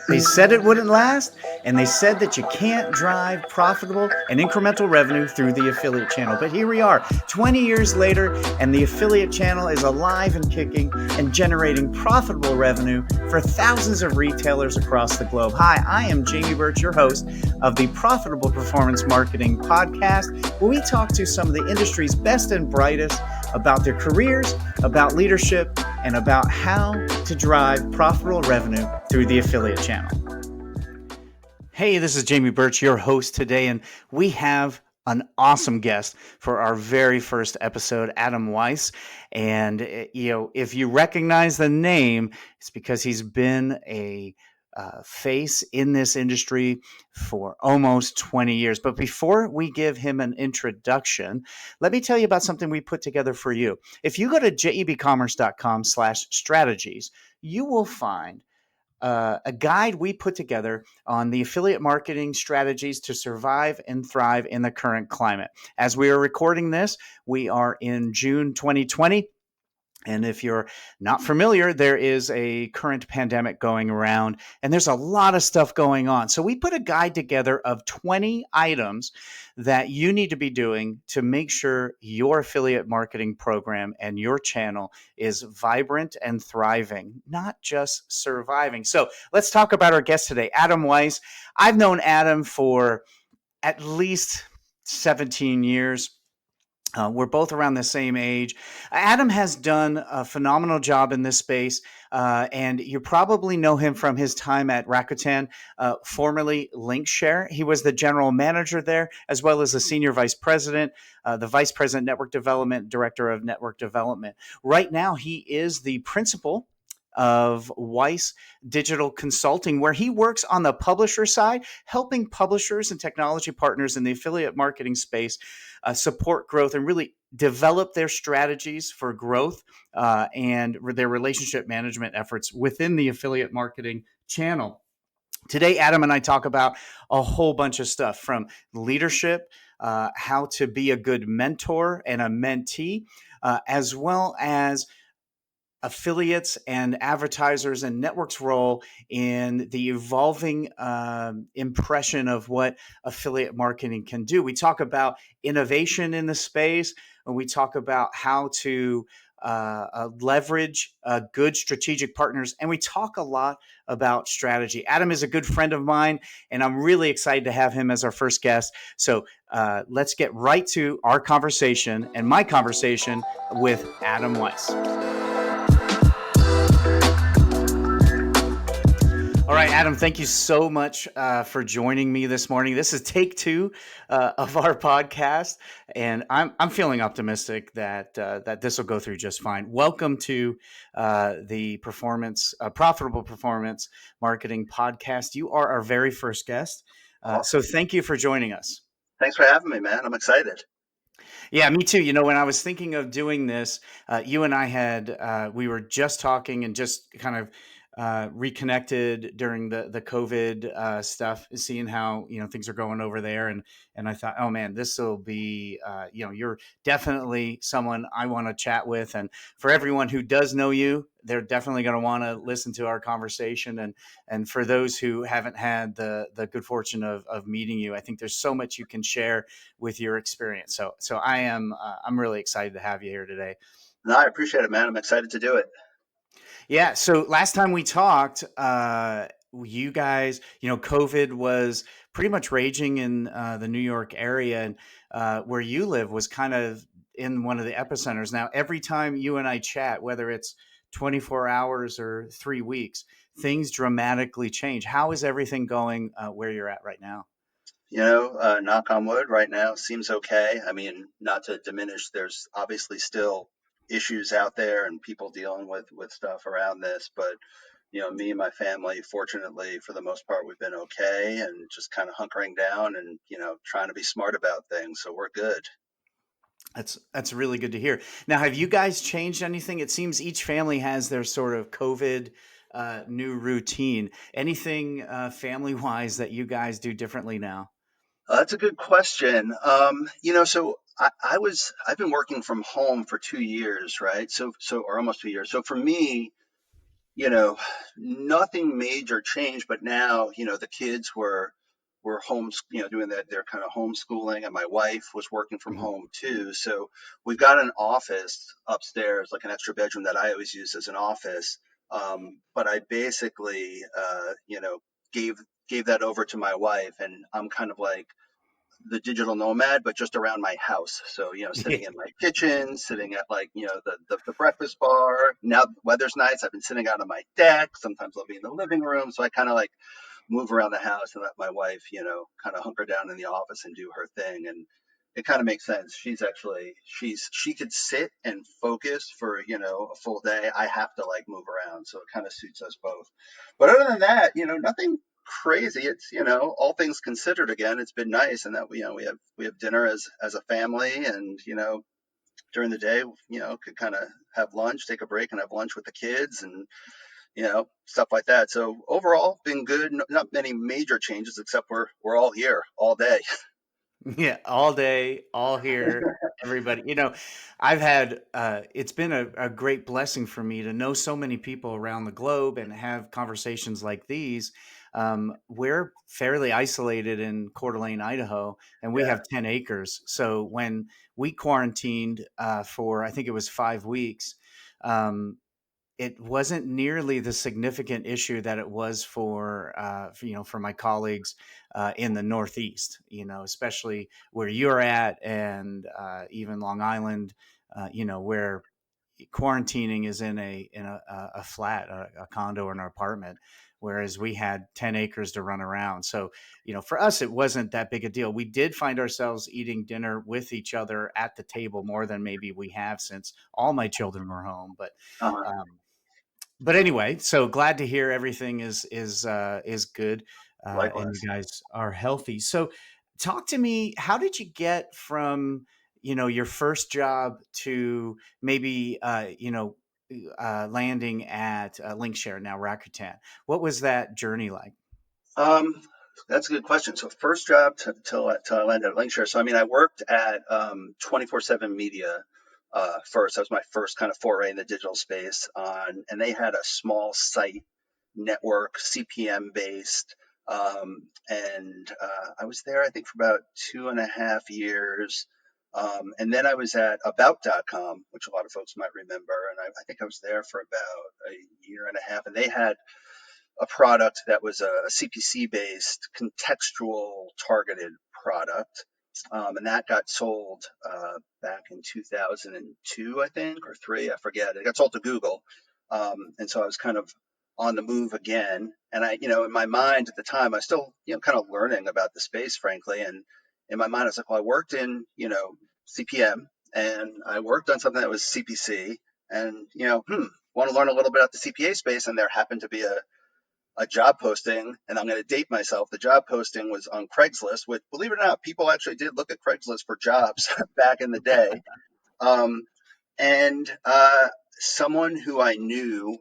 They said it wouldn't last, and they said that you can't drive profitable and incremental revenue through the affiliate channel. But here we are, 20 years later, and the affiliate channel is alive and kicking and generating profitable revenue for thousands of retailers across the globe. Hi, I am Jamie Birch, your host of the Profitable Performance Marketing Podcast, where we talk to some of the industry's best and brightest about their careers, about leadership, and about how to drive profitable revenue through the affiliate channel. Hey, this is Jamie Birch, your host today, and we have an awesome guest for our very first episode, Adam Weiss. And, if you recognize the name, it's because he's been a face in this industry for almost 20 years. But before we give him an introduction, let me tell you about something we put together for you. If you go to JEBCommerce.com/strategies, you will find a guide we put together on the affiliate marketing strategies to survive and thrive in the current climate. As we are recording this, we are in June 2020. And if you're not familiar, there is a current pandemic going around, and there's a lot of stuff going on. So we put a guide together of 20 items that you need to be doing to make sure your affiliate marketing program and your channel is vibrant and thriving, not just surviving. So let's talk about our guest today, Adam Weiss. I've known Adam for at least 17 years. We're both around the same age. Adam has done a phenomenal job in this space, and you probably know him from his time at Rakuten, formerly Linkshare. He was the general manager there, as well as the senior vice president, the vice president network development, director of network development. Right now, he is the principal of Weiss Digital Consulting, where he works on the publisher side, helping publishers and technology partners in the affiliate marketing space support growth and really develop their strategies for growth and their relationship management efforts within the affiliate marketing channel. Today, Adam and I talk about a whole bunch of stuff from leadership, how to be a good mentor and a mentee, as well as affiliates and advertisers and networks' role in the evolving impression of what affiliate marketing can do. We talk about innovation in the space, and we talk about how to leverage good strategic partners, and we talk a lot about strategy. Adam is a good friend of mine, and I'm really excited to have him as our first guest. So let's get right to our conversation and my conversation with Adam Weiss. All right, Adam, thank you so much for joining me this morning. This is take two of our podcast, and I'm feeling optimistic that this will go through just fine. Welcome to the Profitable Performance Marketing Podcast. You are our very first guest, so thank you for joining us. Thanks for having me, man. I'm excited. Yeah, me too. When I was thinking of doing this, you and I we were just talking and just kind of reconnected during the COVID stuff, seeing how things are going over there, and I thought, oh man, this will be you're definitely someone I want to chat with, and for everyone who does know you, they're definitely going to want to listen to our conversation, and for those who haven't had the good fortune of meeting you, I think there's so much you can share with your experience. So I'm really excited to have you here today. No, I appreciate it, man. I'm excited to do it. Yeah. So last time we talked, you guys, COVID was pretty much raging in the New York area, and where you live was kind of in one of the epicenters. Now, every time you and I chat, whether it's 24 hours or 3 weeks, things dramatically change. How is everything going where you're at right now? Knock on wood, right now seems okay. I mean, not to diminish, there's obviously still issues out there and people dealing with stuff around this, but me and my family, fortunately, for the most part, we've been okay and just kind of hunkering down and trying to be smart about things, so we're good. That's really good to hear. Now, have you guys changed anything? It seems each family has their sort of COVID new routine. Anything family-wise that you guys do differently now? That's a good question. So I've been working from home for 2 years, right? So or almost 2 years. So for me, you know, nothing major changed, but now, the kids were home, doing that, their kind of homeschooling, and my wife was working from Mhm. home too. So we've got an office upstairs, like an extra bedroom that I always use as an office. But I basically, gave gave that over to my wife, and I'm kind of like the digital nomad, but just around my house. So, sitting in my kitchen, sitting at, like, the breakfast bar. Now the weather's nice. I've been sitting out on my deck. Sometimes I'll be in the living room. So I kind of like move around the house and let my wife, kind of hunker down in the office and do her thing. And it kind of makes sense. She could sit and focus for, a full day. I have to like move around. So it kind of suits us both. But other than that, nothing crazy. It's, all things considered, again, it's been nice. And that we have dinner as a family, and, during the day, could kind of have lunch, take a break and have lunch with the kids, and, stuff like that. So overall, been good. Not many major changes, except we're all here all day. Yeah, all day, all here, everybody. I've had it's been a great blessing for me to know so many people around the globe and have conversations like these. We're fairly isolated in Coeur d'Alene, Idaho, and we Yeah. have 10 acres. So when we quarantined for, I think it was 5 weeks, um, it wasn't nearly the significant issue that it was for my colleagues in the Northeast, especially where you're at, and even Long Island, where quarantining is in a flat, a condo or an apartment, whereas we had 10 acres to run around. So, for us, it wasn't that big a deal. We did find ourselves eating dinner with each other at the table more than maybe we have since all my children were home. Uh, Um, but anyway, so glad to hear everything is good, and you Likewise. guys are healthy. So, talk to me. How did you get from your first job to maybe landing at Linkshare, now Rakuten? What was that journey like? Um, that's a good question. So first job till I landed at Linkshare. So I mean, I worked at 24/7 Media first. That was my first kind of foray in the digital space. And they had a small site network, CPM based. And I was there, I think, for about 2.5 years. And then I was at About.com, which a lot of folks might remember. And I think I was there for about a year and a half. And they had a product that was a CPC based contextual targeted product. And that got sold back in 2002, I think, or three, I forget. It got sold to Google. And so I was kind of on the move again. And in my mind at the time, I was still, kind of learning about the space, frankly. And in my mind, I was like, well, I worked in, CPM, and I worked on something that was CPC, and, want to learn a little bit about the CPA space. And there happened to be a job posting, and I'm going to date myself. The job posting was on Craigslist, which, believe it or not, people actually did look at Craigslist for jobs back in the day. Um, and someone who I knew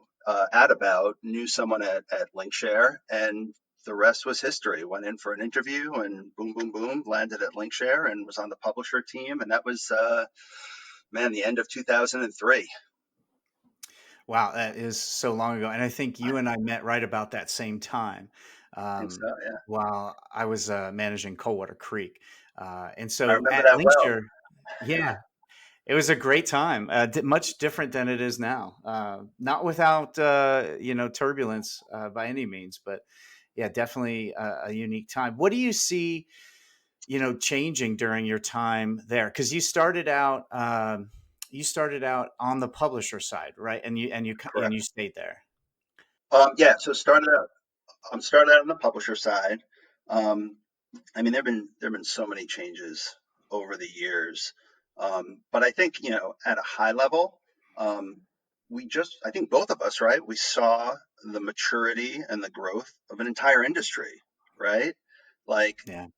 at About knew someone at Linkshare, and the rest was history. Went in for an interview, and boom, boom, boom, landed at Linkshare and was on the publisher team. And that was, man, the end of 2003. Wow, that is so long ago, and I think you and I met right about that same time, I think so, yeah. while I was managing Coldwater Creek, and I so remember at that well. Linkshare, yeah, it was a great time, much different than it is now. Not without turbulence by any means, but yeah, definitely a unique time. What do you see, changing during your time there? Because you started out on the publisher side, right? And you Correct. stayed there. Yeah, so I'm started out on the publisher side. Um, I mean, there've been so many changes over the years, but I think, at a high level, um, I think both of us, right? We saw the maturity and the growth of an entire industry, right? Like, Yeah.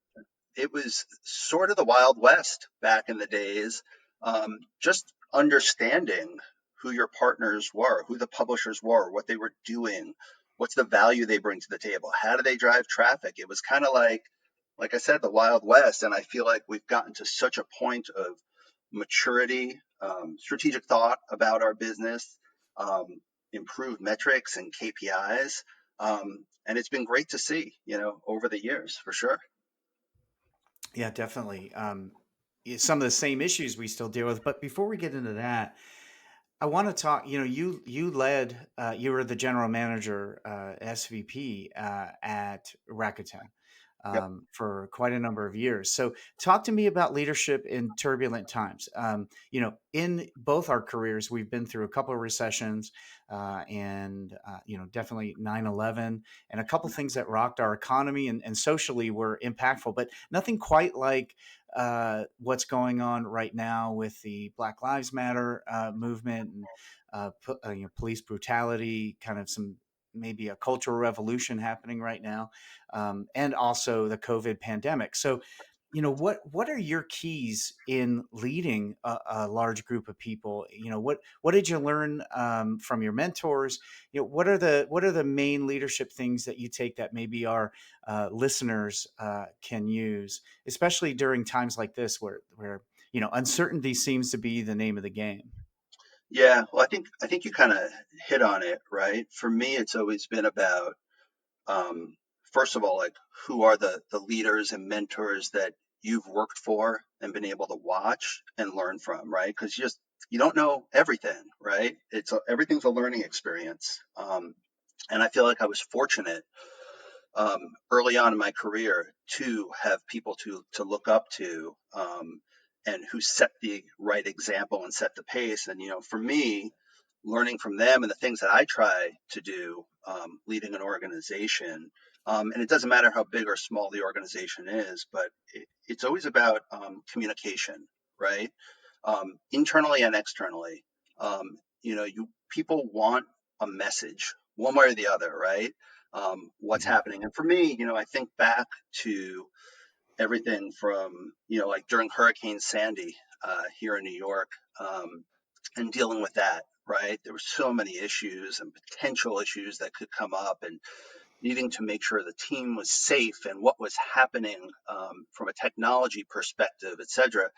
it was sort of the Wild West back in the days. Just understanding who your partners were, who the publishers were, what they were doing, what's the value they bring to the table, how do they drive traffic. It was kind of like I said, the Wild West. And I feel like we've gotten to such a point of maturity, strategic thought about our business. improve metrics and KPIs. And it's been great to see, over the years for sure. Yeah, definitely. Some of the same issues we still deal with. But before we get into that, I want to talk. You were the general manager, SVP at Rakuten Yep. for quite a number of years. So, talk to me about leadership in turbulent times. In both our careers, we've been through a couple of recessions, and definitely 9/11, and a couple things that rocked our economy and socially were impactful, but nothing quite like what's going on right now with the Black Lives Matter movement and police brutality, kind of some maybe a cultural revolution happening right now, and also the COVID pandemic. So, what are your keys in leading a large group of people? What did you learn from your mentors? What are the main leadership things that you take that maybe our listeners can use, especially during times like this where uncertainty seems to be the name of the game. Yeah. Well, I think you kind of hit on it, right? For me, it's always been about, um, first of all, like, who are the leaders and mentors that you've worked for and been able to watch and learn from, right? Because you don't know everything, right? Everything's a learning experience. And I feel like I was fortunate, early on in my career, to have people to look up to, and who set the right example and set the pace. And for me, learning from them and the things that I try to do, leading an organization. And it doesn't matter how big or small the organization is, but it's always about, communication, right? Internally and externally. You people want a message one way or the other, right? What's Mhm. happening. And for me, I think back to everything from, like during Hurricane Sandy, here in New York, and dealing with that, right? There were so many issues and potential issues that could come up, and needing to make sure the team was safe and what was happening, from a technology perspective, et cetera.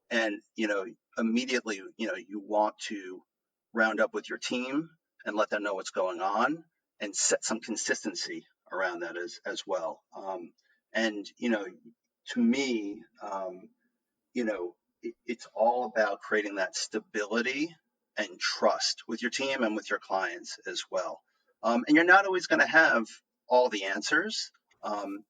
And immediately, you want to round up with your team and let them know what's going on, and set some consistency around that as well. And to me, it's all about creating that stability and trust with your team and with your clients as well. And you're not always going to have all the answers. um,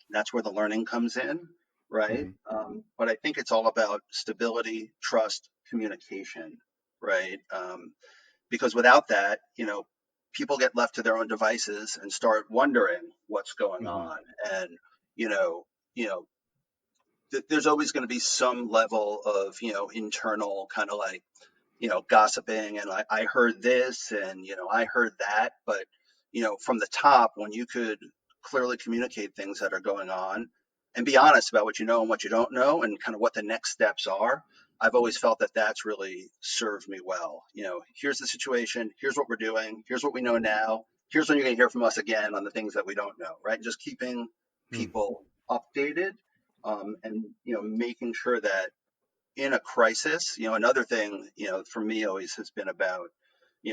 that's where the learning comes in, right? Mhm. But I think it's all about stability, trust, communication, right? Because without that, people get left to their own devices and start wondering what's going Mhm. on. And you know, you know, there's always going to be some level of, internal kind of like, gossiping, and I heard this, and I heard that. But from the top, when you could clearly communicate things that are going on and be honest about what you know and what you don't know, and kind of what the next steps are, I've always felt that that's really served me well. Here's the situation, here's what we're doing, here's what we know now, here's when you're going to hear from us again on the things that we don't know, right? Just keeping Mhm. people updated, and making sure that in a crisis, another thing, for me always has been about,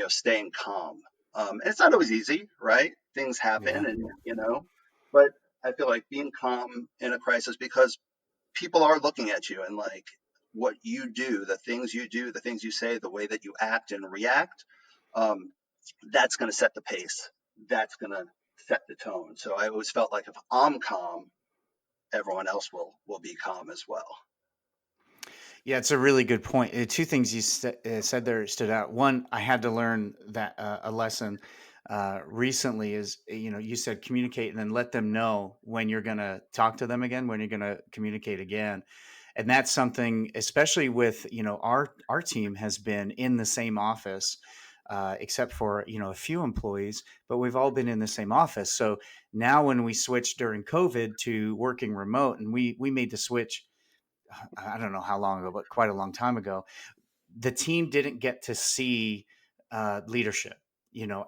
staying calm. And it's not always easy, right? Things happen, Yeah. and but I feel like being calm in a crisis, because people are looking at you, and like what you do, the things you say, the way that you act and react, um, that's going to set the pace. That's going to set the tone. So I always felt like if I'm calm, everyone else will be calm as well. Yeah, it's a really good point. Two things you said there stood out. One, I had to learn that a lesson recently is, you said communicate and then let them know when you're going to talk to them again, when you're going to communicate again. And that's something, especially with, our team has been in the same office, except for, a few employees, but we've all been in the same office. So now when we switched during COVID to working remote, and we made the switch, I don't know how long ago, but quite a long time ago, the team didn't get to see leadership,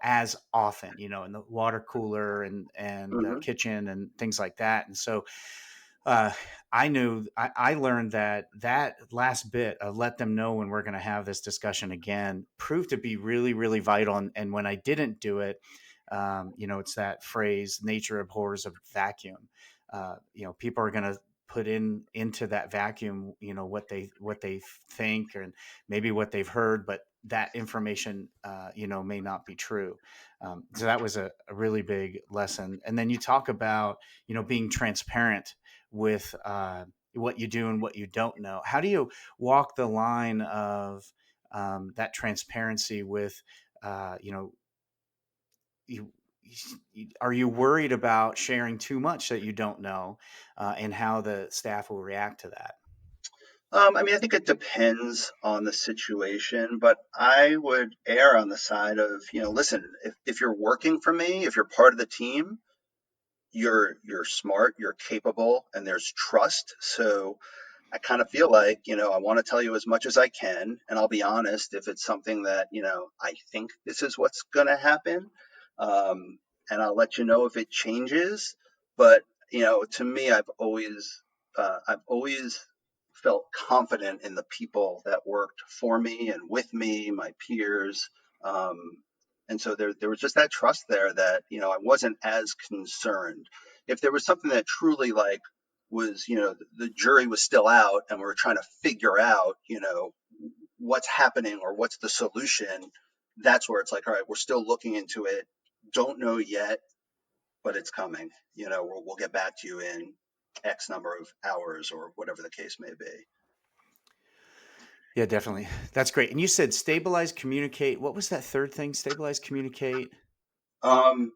as often, in the water cooler and Hmm. kitchen and things like that. And so uh, I learned that last bit of let them know when we're going to have this discussion again proved to be really, really vital. And when I didn't do it, it's that phrase, nature abhors a vacuum. People are going to put into that vacuum, what they think and maybe what they've heard, but that information, may not be true. So that was a really big lesson. And then you talk about, being transparent with what you do and what you don't know. How do you walk the line of that transparency with, you, are you worried about sharing too much that you don't know, and how the staff will react to that? I mean, I think it depends on the situation, but I would err on the side of, listen, if you're working for me, if you're part of the team, you're smart, you're capable, and there's trust. So I kind of feel like, I want to tell you as much as I can. And I'll be honest, if it's something that, I think this is what's going to happen. Um, and I'll let you know if it changes. But, to me, I've always felt confident in the people that worked for me and with me, my peers. Um, and so there was just that trust there that, I wasn't as concerned. If there was something that truly like was, the jury was still out and we're trying to figure out, what's happening or what's the solution, that's where it's like, all right, we're still looking into it. Don't know yet, but it's coming. We'll get back to you in X number of hours or whatever the case may be. Yeah, definitely. That's great. And you said stabilize, communicate. What was that third thing? Stabilize, communicate, Um,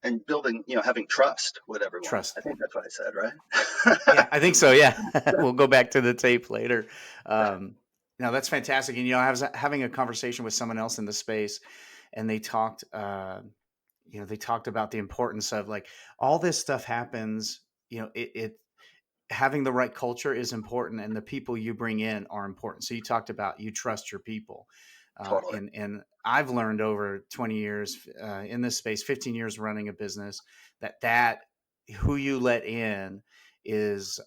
and building, having trust with everyone. I trust. think that's what I said, Yeah, right? I think so. Yeah, we'll go back to the tape later. Right. No, that's fantastic. And I was having a conversation with someone else in the space, and they talked about the importance of like all this stuff happens. It having the right culture is important, and the people you bring in are important. So you talked about you trust your people, Totally. and I've learned over 20 years in this space, 15 years running a business, that who you let in is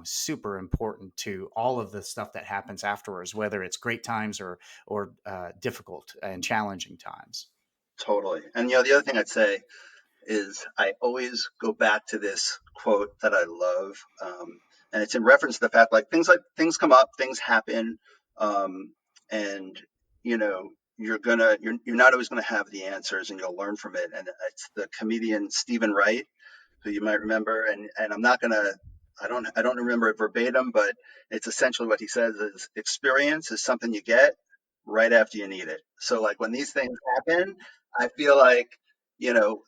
super important to all of the stuff that happens afterwards, whether it's great times or difficult and challenging times. Totally. And the other thing I'd say is I always go back to this quote that I love, and it's in reference to the fact like things come up, things happen, and you're not always gonna have the answers, and you'll learn from it. And it's the comedian Stephen Wright, who you might remember, and I'm not gonna. I don't remember it verbatim, but it's essentially what he says is experience is something you get right after you need it. So like when these things happen, I feel like, you know,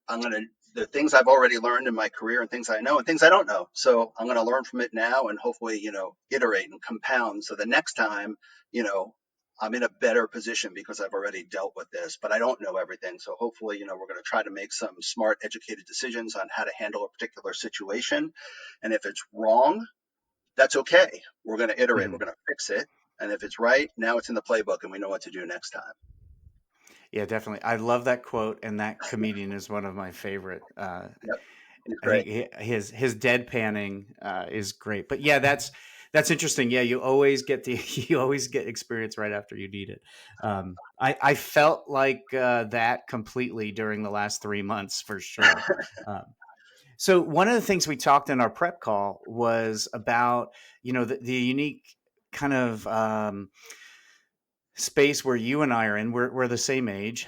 I'm going to, the things I've already learned in my career and things I know and things I don't know. So I'm going to learn from it now and hopefully, iterate and compound. So the next time, you know, I'm in a better position because I've already dealt with this, but I don't know everything. So hopefully, we're going to try to make some smart, educated decisions on how to handle a particular situation. And if it's wrong, that's okay. We're going to iterate, we're Mhm. going to fix it. And if it's right, now it's in the playbook and we know what to do next time. Yeah, definitely. I love that quote, and that comedian is one of my favorite. Yep. He's I great. think his deadpanning is great. But yeah, that's interesting. Yeah, you always get the you always get experience right after you need it. I felt like that completely during the last 3 months for sure. Um, so one of the things we talked in our prep call was about the unique kind of space where you and I are in. We're the same age.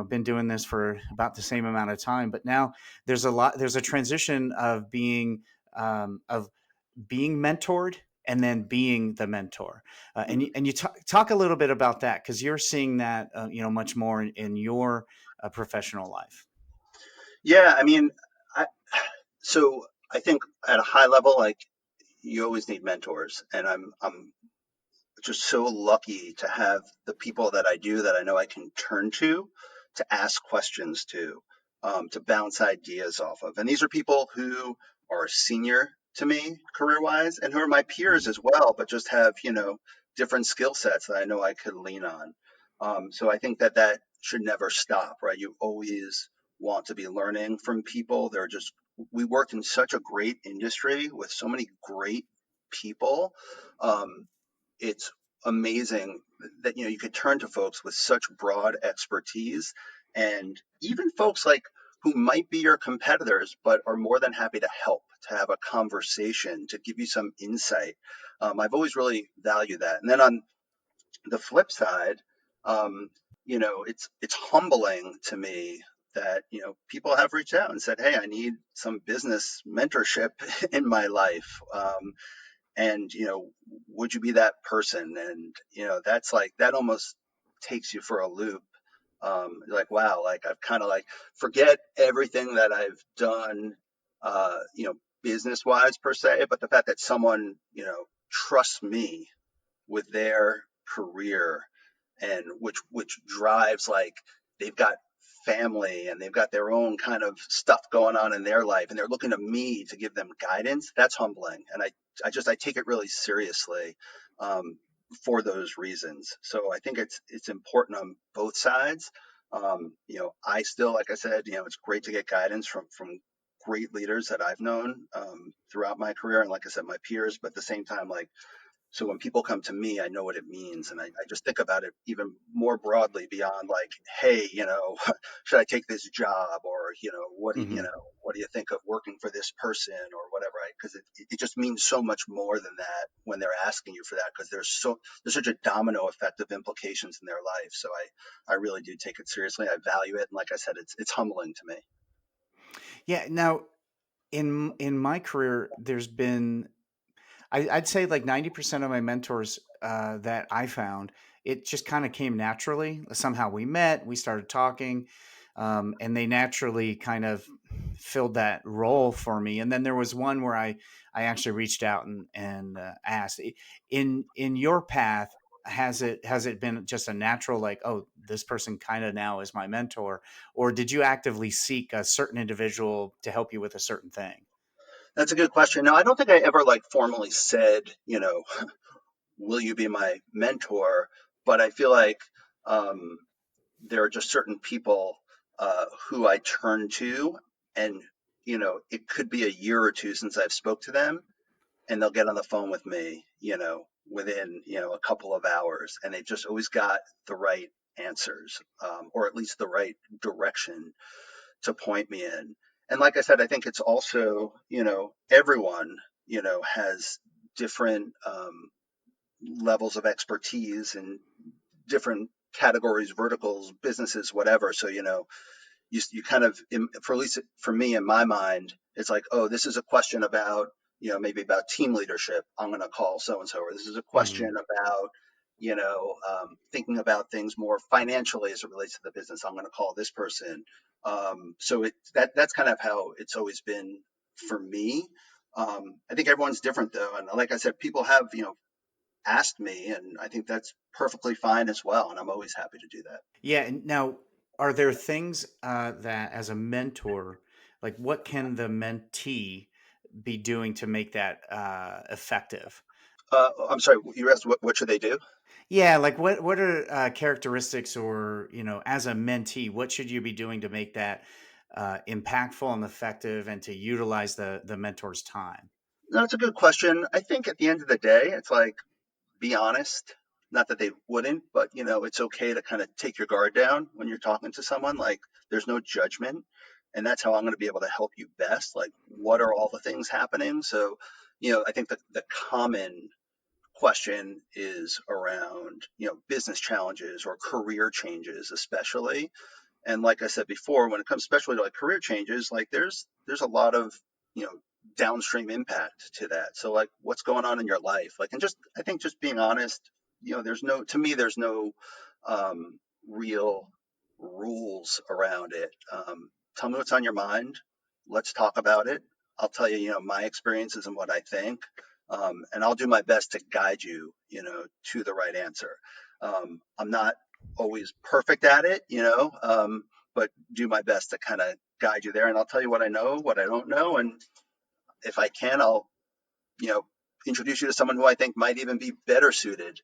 Been doing this for about the same amount of time, but now there's a transition of being mentored and then being the mentor. And you talk a little bit about that because you're seeing that much more in your professional life. Yeah, I mean, I, so I think at a high level, like you always need mentors, and I'm just so lucky to have the people that I do that I know I can turn to ask questions to bounce ideas off of. And these are people who are senior to me career wise and who are my peers Mhm. as well, but just have, different skill sets that I know I could lean on. So I think that should never stop, right? You always want to be learning from people. They're just we work in such a great industry with so many great people. Um, it's amazing that you could turn to folks with such broad expertise, and even folks like who might be your competitors but are more than happy to help, to have a conversation, to give you some insight. I've always really valued that. And then on the flip side, um, it's humbling to me that people have reached out and said, "Hey, I need some business mentorship in my life." And would you be that person? And that's like, that almost takes you for a loop. Like, wow, like I've kind of like, forget everything that I've done, business wise per se, but the fact that someone trusts me with their career, and which drives, like, they've got family and they've got their own kind of stuff going on in their life, and they're looking to me to give them guidance. That's humbling, and I take it really seriously, um, for those reasons. So I think it's important on both sides. I still, like I said, it's great to get guidance from great leaders that I've known, throughout my career, and like I said, my peers. But at the same time, like, so when people come to me, I know what it means. And I just think about it even more broadly beyond, like, hey, should I take this job? Or, Hmm. what do you think of working for this person or whatever? Because it just means so much more than that when they're asking you for that, because there's such a domino effect of implications in their life. So I really do take it seriously. I value it. And like I said, it's humbling to me. Yeah. Now, in my career, there's been I'd say like 90% of my mentors that I found, it just kind of came naturally. Somehow we met, we started talking, and they naturally kind of filled that role for me. And then there was one where I actually reached out and asked, in your path, has it been just a natural, like, oh, this person kind of now is my mentor, or did you actively seek a certain individual to help you with a certain thing? That's a good question. Now, I don't think I ever like formally said, will you be my mentor? But I feel like, um, there are just certain people, who I turn to, and it could be a year or two since I've spoke to them, and they'll get on the phone with me, within a couple of hours, and they've just always got the right answers, or at least the right direction to point me in. And like I said, I think it's also, everyone has different, levels of expertise and different categories, verticals, businesses, whatever. So, you kind of, for at least for me in my mind, it's like, oh, this is a question about, maybe about team leadership. I'm going to call so and so. Or this is a question Hmm. about, thinking about things more financially as it relates to the business. I'm going to call this person. So that's kind of how it's always been for me. I think everyone's different though, and like I said, people have asked me, and I think that's perfectly fine as well. And I'm always happy to do that. Yeah. And now, are there things that, as a mentor, like what can the mentee be doing to make that effective? I'm sorry, you asked what should they do? Yeah, like what are characteristics, or as a mentee, what should you be doing to make that impactful and effective, and to utilize the mentor's time? No, that's a good question. I think at the end of the day, it's like, be honest. Not that they wouldn't, but it's okay to kind of take your guard down when you're talking to someone. Like, there's no judgment, and that's how I'm going to be able to help you best. Like, what are all the things happening? So, I think the common question is around business challenges or career changes, especially. And like I said before, when it comes especially to like career changes, like there's a lot of you know downstream impact to that. So like, what's going on in your life? Like, and just, I think, just being honest. There's no real rules around it. Tell me what's on your mind. Let's talk about it. I'll tell you, my experiences and what I think, and I'll do my best to guide you, to the right answer. I'm not always perfect at it, but do my best to kind of guide you there. And I'll tell you what I know, what I don't know, and if I can, I'll you know introduce you to someone who I think might even be better suited,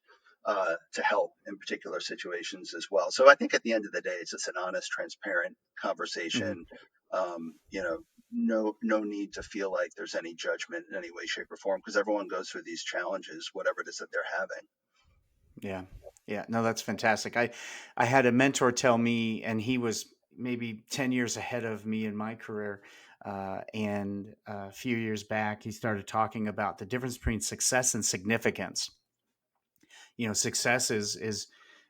to help in particular situations as well. So I think at the end of the day, it's just an honest, transparent Hmm. conversation. Um, you know, no need to feel like there's any judgment in any way, shape, or form, because everyone goes through these challenges, whatever it is that they're having. Yeah. Yeah. No, that's fantastic. I had a mentor tell me, and he was maybe 10 years ahead of me in my career. And a few years back, he started talking about the difference between success and significance. Success is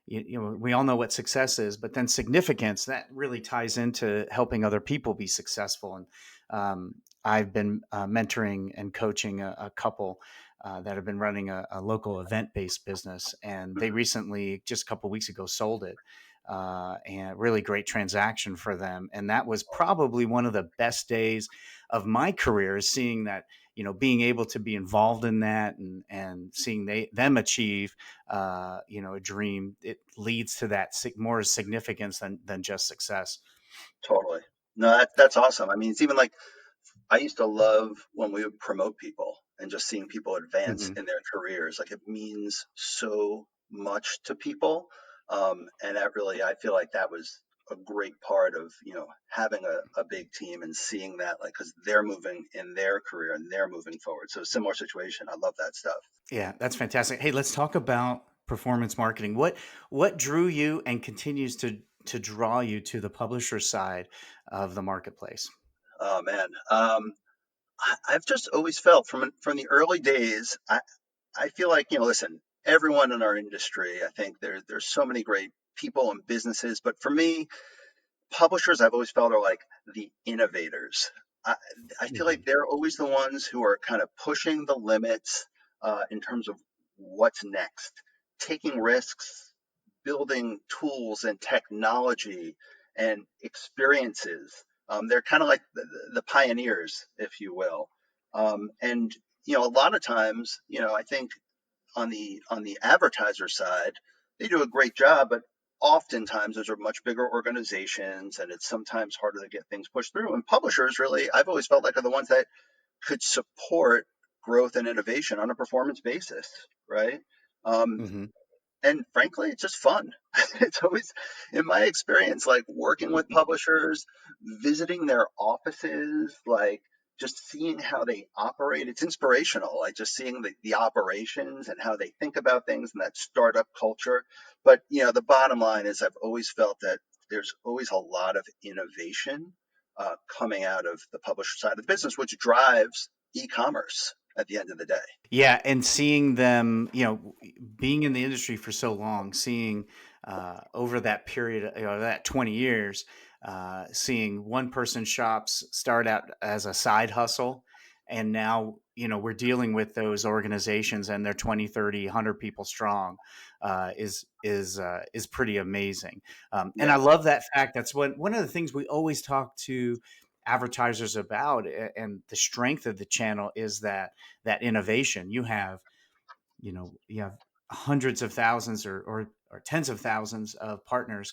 we all know what success is, but then significance, that really ties into helping other people be successful. And I've been mentoring and coaching a couple that have been running a local event-based business, and they Mhm. recently, just a couple weeks ago, sold it. And really great transaction for them, and that was probably one of the best days of my career, is seeing that, being able to be involved in that, and seeing them achieve a dream. It leads to that more significance than just success. Totally. No, that's awesome. I mean, it's even like I used to love when we would promote people and just seeing people advance Hmm. in their careers. Like it means so much to people. And that really, I feel like that was a great part of, having a big team and seeing that, like, because they're moving in their career and they're moving forward. So similar situation. I love that stuff. Yeah, that's fantastic. Hey, let's talk about performance marketing. What drew you and continues to draw you to the publisher side of the marketplace? Oh man. I've just always felt from the early days, I feel like, listen, everyone in our industry, I think there's so many great people and businesses, but for me, publishers I've always felt are like the innovators. I, I feel like Mhm. they're always the ones who are kind of pushing the limits in terms of what's next, taking risks, building tools and technology and experiences. They're kind of like the pioneers, if you will. And a lot of times, I think on the advertiser side, they do a great job, but oftentimes those are much bigger organizations, and it's sometimes harder to get things pushed through. And publishers, really, I've always felt like are the ones that could support growth and innovation on a performance basis, right? Um, Mhm. and frankly, it's just fun. It's always, in my experience, like working with publishers, visiting their offices, like just seeing how they operate. It's inspirational, like just seeing the operations and how they think about things and that startup culture. But, the bottom line is I've always felt that there's always a lot of innovation coming out of the publisher side of the business, which drives e-commerce at the end of the day. Yeah, and seeing them, being in the industry for so long, seeing over that period, that 20 years, seeing one person shops start out as a side hustle. And now, we're dealing with those organizations, and they're 20, 30, 100 people strong, is pretty amazing. And I Yeah. love that fact. That's one of the things we always talk to advertisers about, and the strength of the channel is that innovation. You have hundreds of thousands, or tens of thousands of partners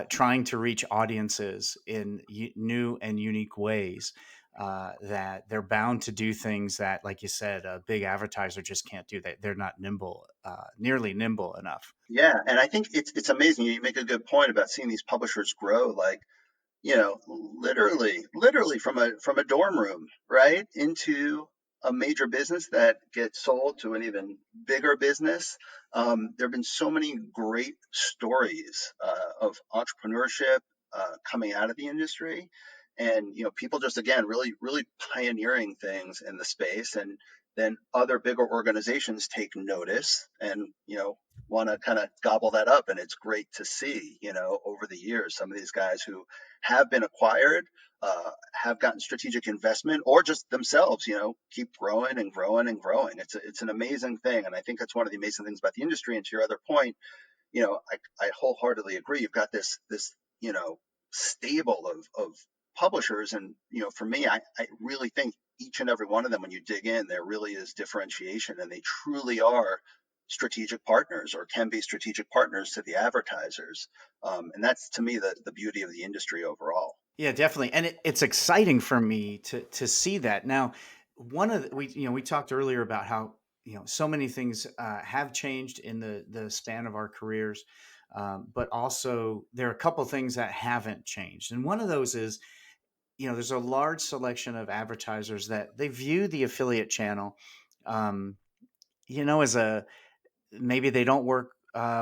trying to reach audiences in new and unique ways, that they're bound to do things that, like you said, a big advertiser just can't do. That they're not nearly nimble enough. Yeah, and I think it's amazing. You make a good point about seeing these publishers grow, like, literally from a dorm room, right, into a major business that gets sold to an even bigger business. There have been so many great stories of entrepreneurship coming out of the industry, and people just again really pioneering things in the space, and then other bigger organizations take notice and want to kind of gobble that up, and it's great to see over the years some of these guys who have been acquired, have gotten strategic investment, or just themselves, keep growing and growing and growing. It's an amazing thing, and I think that's one of the amazing things about the industry. And to your other point, I wholeheartedly agree. You've got this stable of publishers, and for me, I really think each and every one of them, when you dig in, there really is differentiation, and they truly are strategic partners, or can be strategic partners to the advertisers. And that's to me the beauty of the industry overall. Yeah, definitely, and it's exciting for me to see that. Now, one of the, we talked earlier about how so many things have changed in the span of our careers, but also there are a couple things that haven't changed, and one of those is there's a large selection of advertisers that they view the affiliate channel, um, as a, maybe they don't work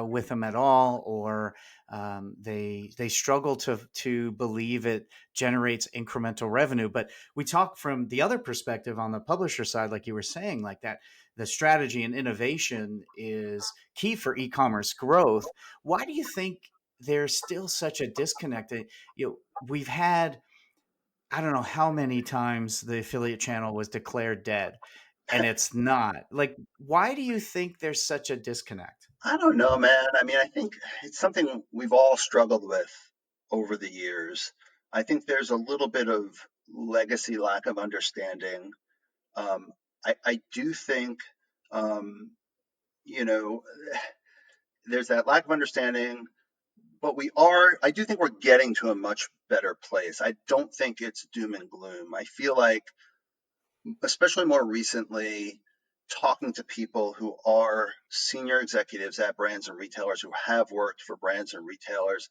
with them at all, or they struggle to believe it generates incremental revenue. But we talk from the other perspective on the publisher side, like you were saying, like that the strategy and innovation is key for e-commerce growth. Why do you think there's still such a disconnect? We've had, I don't know how many times the affiliate channel was declared dead, and it's not. Like, why do you think there's such a disconnect? I don't know, man. I mean, I think it's something we've all struggled with over the years. I think there's a little bit of legacy lack of understanding. Um, I do think, um, you know, there's that lack of understanding, but I do think we're getting to a much better place. I don't think it's doom and gloom. I feel like, especially more recently, talking to people who are senior executives at brands and retailers who have worked for brands and retailers,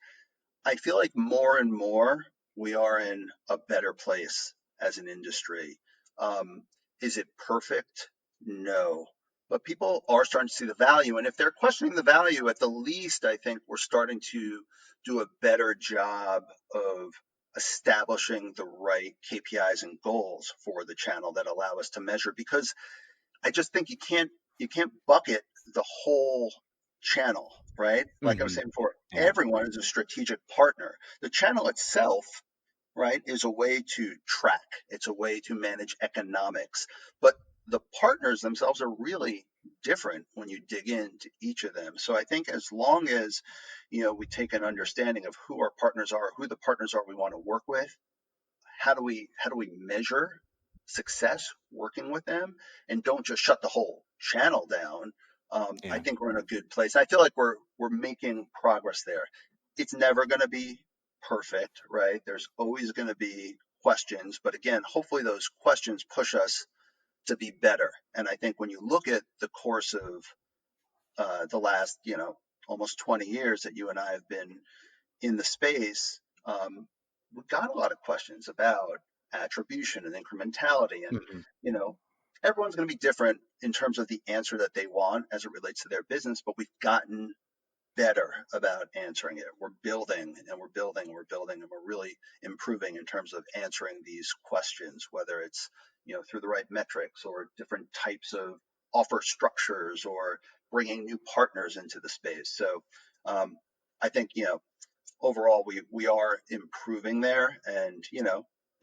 I feel like more and more we are in a better place as an industry. Um, is it perfect? No. But people are starting to see the value. And if they're questioning the value, at the least, I think we're starting to do a better job of establishing the right KPIs and goals for the channel that allow us to measure. Because I just think you can't bucket the whole channel, right? Like I was Hmm. saying before, Yeah. everyone is a strategic partner. The channel itself, right, is a way to track. It's a way to manage economics. But the partners themselves are really different when you dig into each of them. So I think as long as we take an understanding of who our partners are, who the partners are we want to work with, how do we measure success working with them, and don't just shut the whole channel down. I Yeah. think we're in a good place. I feel like we're making progress there. It's never going to be perfect, right? There's always going to be questions, but again, hopefully those questions push us to be better. And I think when you look at the course of the last almost 20 years that you and I have been in the space, we got a lot of questions about attribution and incrementality. And, Hmm. you know, everyone's going to be different in terms of the answer that they want as it relates to their business, but we've gotten better about answering it. We're building and we're building and we're building and we're really improving in terms of answering these questions, whether it's, through the right metrics or different types of offer structures or bringing new partners into the space. So, I think, overall we are improving there, and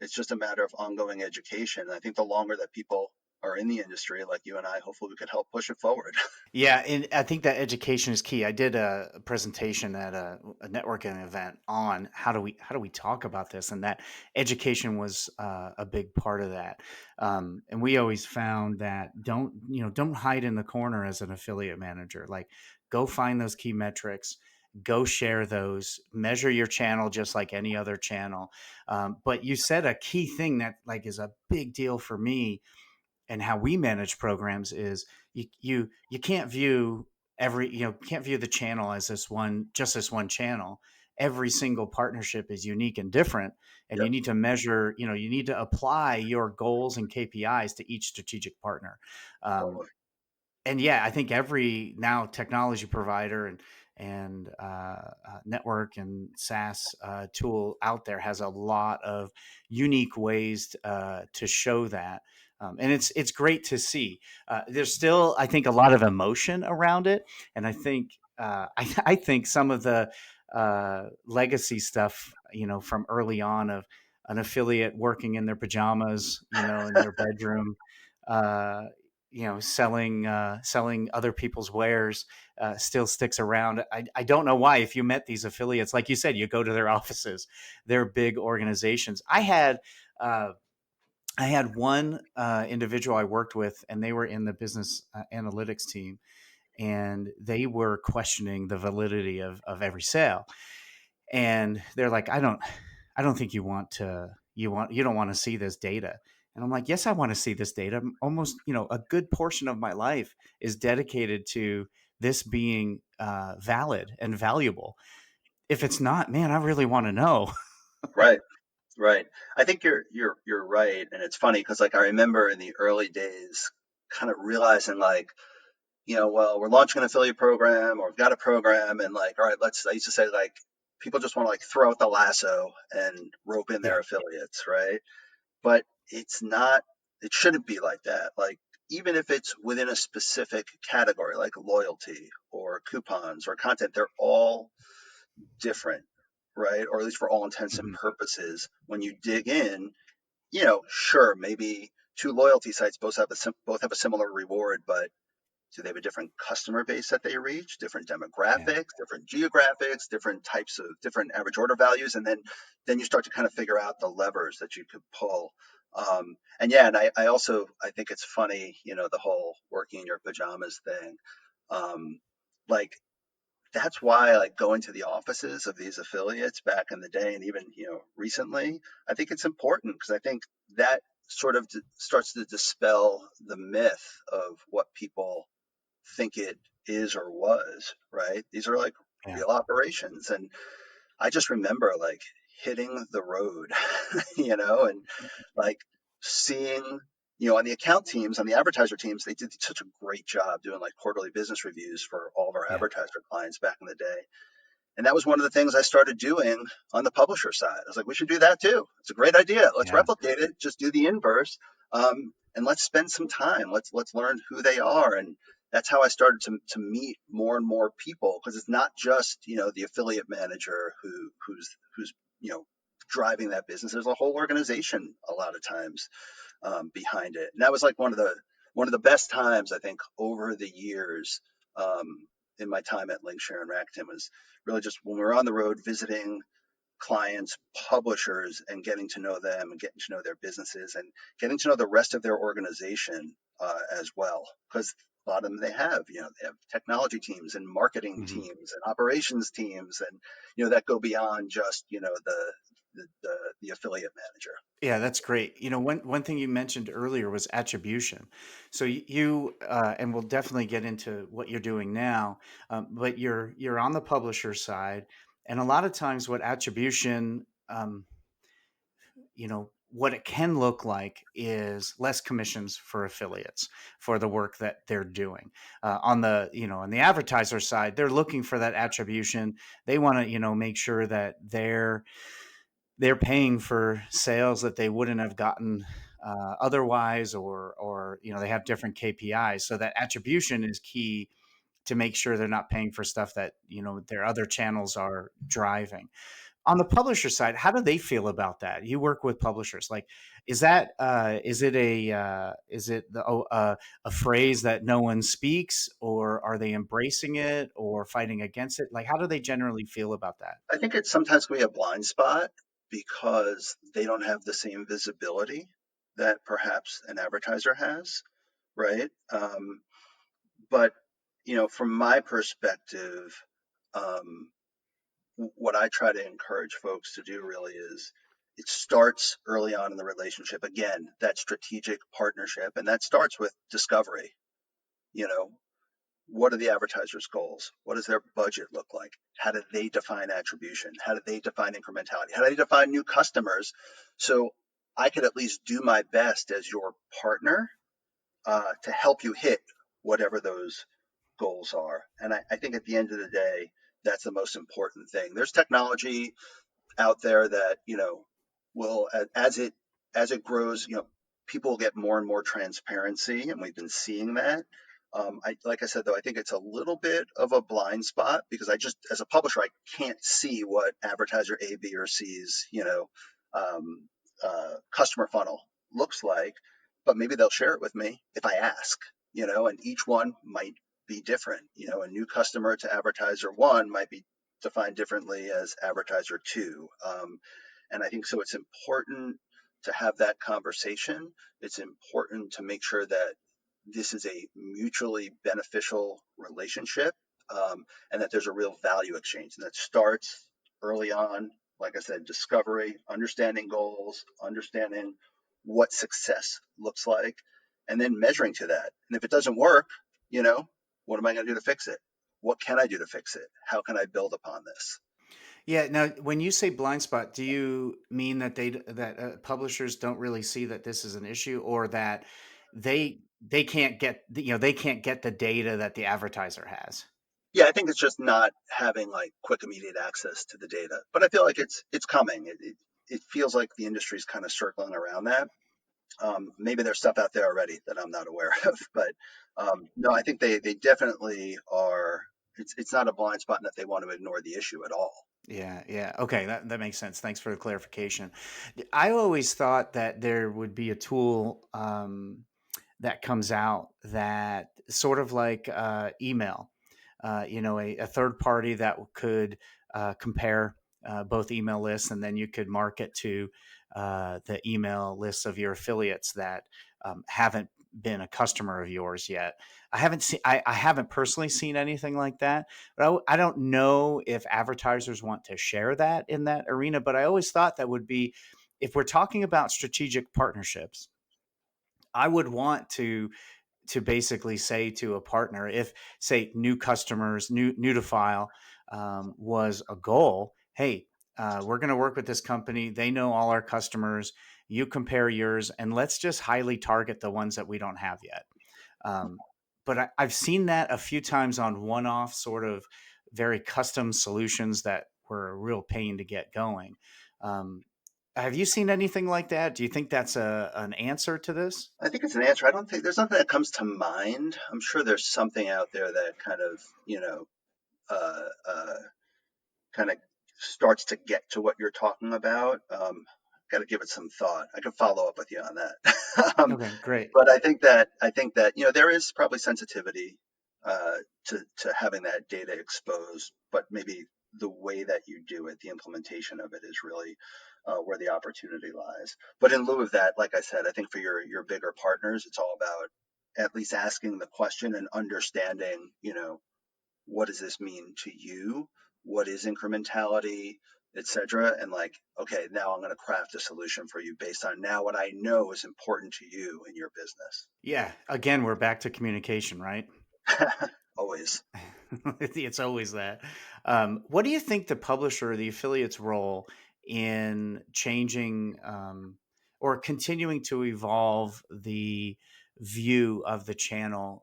it's just a matter of ongoing education. And I think the longer that people are in the industry like you and I, hopefully we could help push it forward. Yeah, and I think that education is key. I did a presentation at a networking event on how do we talk about this, and that education was a big part of that. And we always found that don't hide in the corner as an affiliate manager. Like, go find those key metrics, go share those, measure your channel just like any other channel. But you said a key thing that like is a big deal for me and how we manage programs is you can't view can't view the channel as this one channel. Every single partnership is unique and different, and you Yep, need to measure, you need to apply your goals and KPIs to each strategic partner. um, totally. and yeah, I think every now technology provider and network and SaaS tool out there has a lot of unique ways to show that, and it's great to see. There's still, I think, a lot of emotion around it, and I think I think some of the legacy stuff, from early on of an affiliate working in their pajamas, in their bedroom. Uh, selling other people's wares still sticks around. I don't know why. If you met these affiliates, like you said, you go to their offices. They're big organizations. Uh, I had one individual I worked with, and they were in the business analytics team, and they were questioning the validity of every sale. And they're like, I don't think you don't want to see this data. And I'm like, yes, I want to see this data. Almost, a good portion of my life is dedicated to this being valid and valuable. If it's not, man, I really want to know. Right. Right. I think you're right, and it's funny because like I remember in the early days, kind of realizing like, well, we're launching an affiliate program or we've got a program, and like, all right, let's. I used to say like, people just want to like throw out the lasso and rope in their Yeah. affiliates, right? But it's not. It shouldn't be like that. Like even if it's within a specific category, like loyalty or coupons or content, they're all different, right? Or at least for all intents and Hmm. purposes, when you dig in, sure, maybe two loyalty sites both have a similar reward, but do they have a different customer base that they reach, different Yeah. demographics, different geographics, different types of different average order values, and then you start to kind of figure out the levers that you could pull. And yeah, and I also I think it's funny, the whole working in your pajamas thing. Um, like that's why like going to the offices of these affiliates back in the day and even recently, I think it's important because I think that sort of starts to dispel the myth of what people think it is or was, right? These are like Yeah. real operations. And I just remember like hitting the road, and like seeing, on the account teams, on the advertiser teams, they did such a great job doing like quarterly business reviews for all of our Yeah. advertiser clients back in the day. And that was one of the things I started doing on the publisher side. I was like, we should do that too. It's a great idea. Let's Yeah. replicate it. Just do the inverse, and let's spend some time. Let's learn who they are. And that's how I started to meet more and more people because it's not just the affiliate manager who's driving that business. There's a whole organization a lot of times behind it. And that was like one of the best times I think over the years in my time at Linkshare and Rakuten was really just when we were on the road visiting clients, publishers, and getting to know them and getting to know their businesses and getting to know the rest of their organization as well. Because a lot of them they have technology teams and marketing Hmm. teams and operations teams and that go beyond just the affiliate manager. Yeah, that's great. One thing you mentioned earlier was attribution. So and we'll definitely get into what you're doing now, but you're on the publisher side, and a lot of times what attribution, what it can look like is less commissions for affiliates for the work that they're doing. On the advertiser side, they're looking for that attribution. They want to, make sure that they're paying for sales that they wouldn't have gotten otherwise, or they have different KPIs. So that attribution is key to make sure they're not paying for stuff that their other channels are driving. On the publisher side, how do they feel about that? You work with publishers. Like, is it a phrase that no one speaks, or are they embracing it or fighting against it? Like, how do they generally feel about that? I think it's sometimes we a blind spot because they don't have the same visibility that perhaps an advertiser has, right? But from my perspective, um, what I try to encourage folks to do really is it starts early on in the relationship. Again, that strategic partnership, and that starts with discovery. You know, what are the advertisers' goals? What does their budget look like? How do they define attribution? How do they define incrementality? How do they define new customers? So I could at least do my best as your partner to help you hit whatever those goals are. And I think at the end of the day, that's the most important thing. There's technology out there that will as it grows, people will get more and more transparency, and we've been seeing that. Like I said, though, I think it's a little bit of a blind spot because I just, as a publisher, I can't see what advertiser A, B, or C's, customer funnel looks like, but maybe they'll share it with me if I ask, and each one might be different. A new customer to advertiser one might be defined differently as advertiser two. And I think so it's important to have that conversation. It's important to make sure that this is a mutually beneficial relationship, and that there's a real value exchange. And that starts early on, like I said, discovery, understanding goals, understanding what success looks like, and then measuring to that. And if it doesn't work, you know, what am I going to do to fix it? What can I do to fix it? How can I build upon this? Yeah. Now, when you say blind spot, do you mean that publishers don't really see that this is an issue, or that they can't get they can't get the data that the advertiser has? Yeah, I think it's just not having like quick, immediate access to the data. But I feel like it's coming. It feels like the industry's kind of circling around that. Maybe there's stuff out there already that I'm not aware of, but no, I think they definitely are. It's not a blind spot in that they want to ignore the issue at all. Yeah, yeah. Okay, that makes sense. Thanks for the clarification. I always thought that there would be a tool that comes out that sort of like email, a third party that could compare both email lists, and then you could market to the email lists of your affiliates that haven't been a customer of yours yet. I haven't personally seen anything like that, but I don't know if advertisers want to share that in that arena. But I always thought that would be, if we're talking about strategic partnerships, I would want to basically say to a partner, if say new customers, new to file was a goal, hey, we're going to work with this company, they know all our customers, you compare yours, and let's just highly target the ones that we don't have yet. um, but I've seen that a few times on one-off sort of very custom solutions that were a real pain to get going. um, have you seen anything like that? Do you think that's an answer to this? I think it's an answer. I don't think there's nothing that comes to mind. I'm sure there's something out there that kind of, uh, uh, kind of starts to get to what you're talking about. Got to give it some thought. I can follow up with you on that. Okay, great. But I think that there is probably sensitivity uh, to having that data exposed, but maybe the way that you do it, the implementation of it, is really where the opportunity lies. But in lieu of that, like I said, I think for your bigger partners, it's all about at least asking the question and understanding, what does this mean to you? What is incrementality, etc. And like, okay, now I'm going to craft a solution for you based on now what I know is important to you in your business. Yeah, again, we're back to communication, right? Always. It's always that. What do you think the publisher or the affiliate's role in changing or continuing to evolve the view of the channel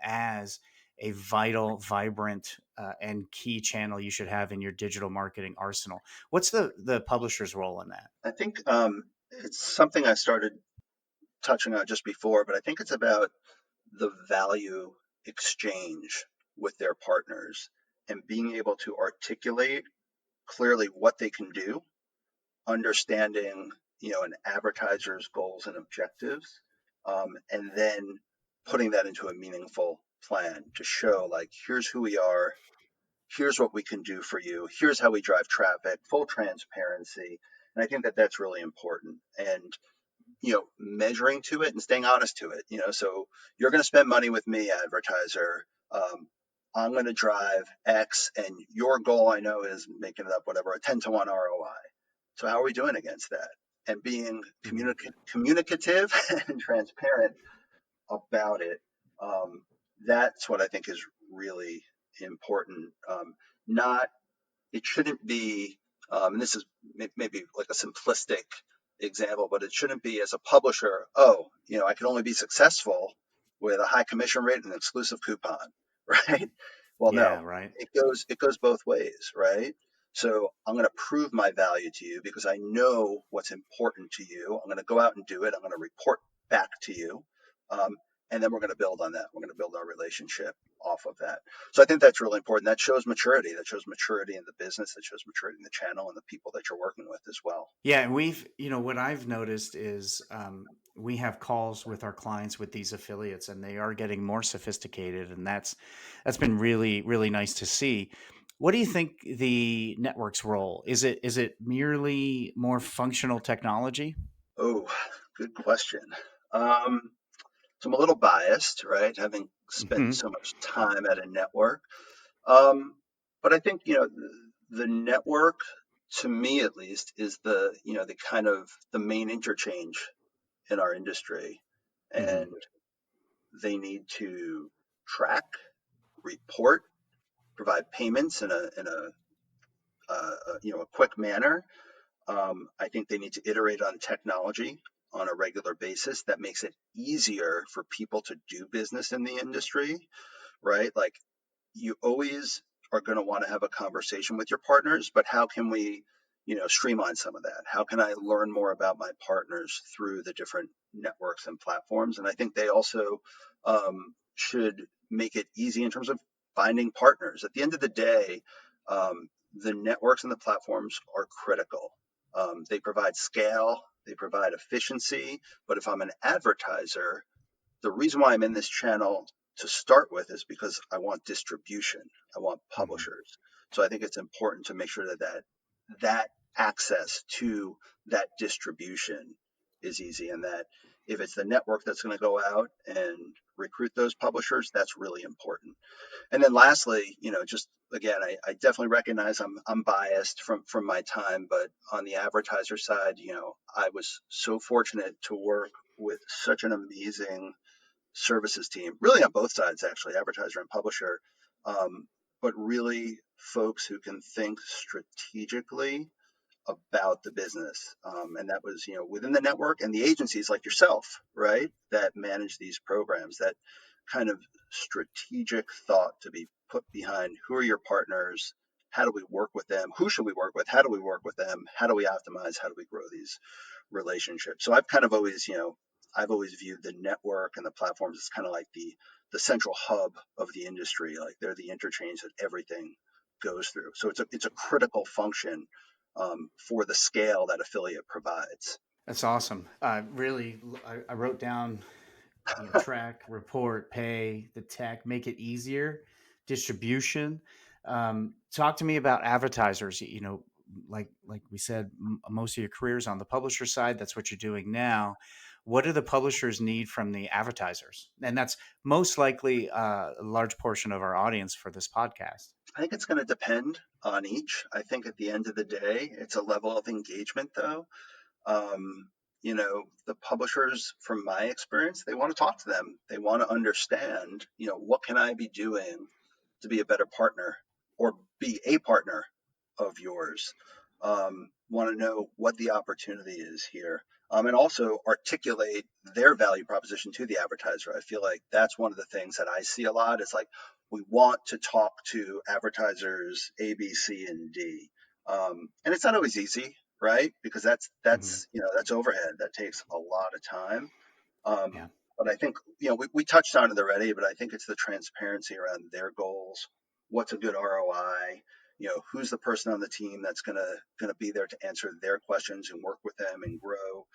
as a vital, vibrant, and key channel you should have in your digital marketing arsenal? What's the publisher's role in that? I think it's something I started touching on just before, but I think it's about the value exchange with their partners and being able to articulate clearly what they can do, understanding an advertiser's goals and objectives, and then putting that into a meaningful plan to show like, here's who we are, here's what we can do for you, here's how we drive traffic, full transparency. And I think that that's really important. And measuring to it and staying honest to it. So you're going to spend money with me, advertiser. I'm going to drive X, and your goal, I know, is making it up, whatever, a 10-to-1 ROI. So how are we doing against that? And being Mhm. communicative and transparent about it. Um, that's what I think is really important. Not It shouldn't be, and this is maybe like a simplistic example, but it shouldn't be as a publisher, oh, I can only be successful with a high commission rate and an exclusive coupon, right? Well, Yeah, no, right. it goes both ways, right? So I'm going to prove my value to you because I know what's important to you. I'm going to go out and do it. I'm going to report back to you. Um, and then we're going to build on that. We're going to build our relationship off of that. So I think that's really important. That shows maturity. That shows maturity in the business. That shows maturity in the channel and the people that you're working with as well. Yeah, and what I've noticed is we have calls with our clients with these affiliates, and they are getting more sophisticated, and that's been really, really nice to see. What do you think the network's role is? It merely more functional technology? Oh, good question. Um, so I'm a little biased, right? Having spent Hmm. so much time at a network. Um, but I think, the network, to me at least, is the kind of the main interchange in our industry. Hmm. And they need to track, report, provide payments in a a quick manner. I think they need to iterate on technology on a regular basis that makes it easier for people to do business in the industry, right? Like you always are going to want to have a conversation with your partners, but how can we, streamline some of that? How can I learn more about my partners through the different networks and platforms? And I think they also should make it easy in terms of finding partners. At the end of the day, the networks and the platforms are critical. They provide scale, they provide efficiency, but if I'm an advertiser, the reason why I'm in this channel to start with is because I want distribution. I want Mhm. publishers. So I think it's important to make sure that access to that distribution is easy, and that if it's the network that's going to go out and recruit those publishers, that's really important. And then lastly, just again, I definitely recognize I'm biased from my time, but on the advertiser side, I was so fortunate to work with such an amazing services team, really on both sides, actually, advertiser and publisher, um, but really folks who can think strategically about the business. And that was, within the network and the agencies like yourself, right, that manage these programs, that kind of strategic thought to be put behind who are your partners, how do we work with them, who should we work with, how do we work with them, how do we optimize, how do we grow these relationships. So I've kind of always, I've always viewed the network and the platforms as kind of like the central hub of the industry. Like they're the interchange that everything goes through. So it's a critical function for the scale that affiliate provides. That's awesome. Really, I wrote down, track, report, pay, the tech, make it easier, distribution. Talk to me about advertisers. Like we said, most of your careers on the publisher side. That's what you're doing now. What do the publishers need from the advertisers? And that's most likely a large portion of our audience for this podcast. I think it's going to depend on each. I think at the end of the day, it's a level of engagement, though. The publishers, from my experience, they want to talk to them. They want to understand, what can I be doing to be a better partner or be a partner of yours? Want to know what the opportunity is here. And also articulate their value proposition to the advertiser. I feel like that's one of the things that I see a lot. It's like we want to talk to advertisers A, B, C, and D. And it's not always easy, right? Because Mhm. that's overhead. That takes a lot of time. Yeah. But I think, we touched on it already, but I think it's the transparency around their goals. What's a good ROI? Who's the person on the team that's gonna be there to answer their questions and work with them and grow.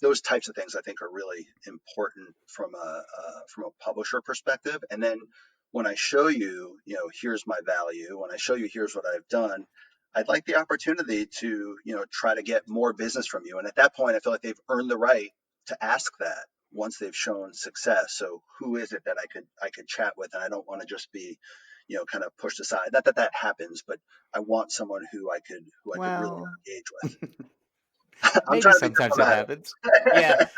Those types of things I think are really important from a publisher perspective. And then when I show you, here's my value. When I show you, here's what I've done. I'd like the opportunity to, try to get more business from you. And at that point, I feel like they've earned the right to ask that once they've shown success. So who is it that I could chat with? And I don't want to just be, kind of pushed aside. Not that that happens, but I want someone who I could really Well, engage with. I'm maybe trying to be sometimes it diplomatic. happens. Yeah.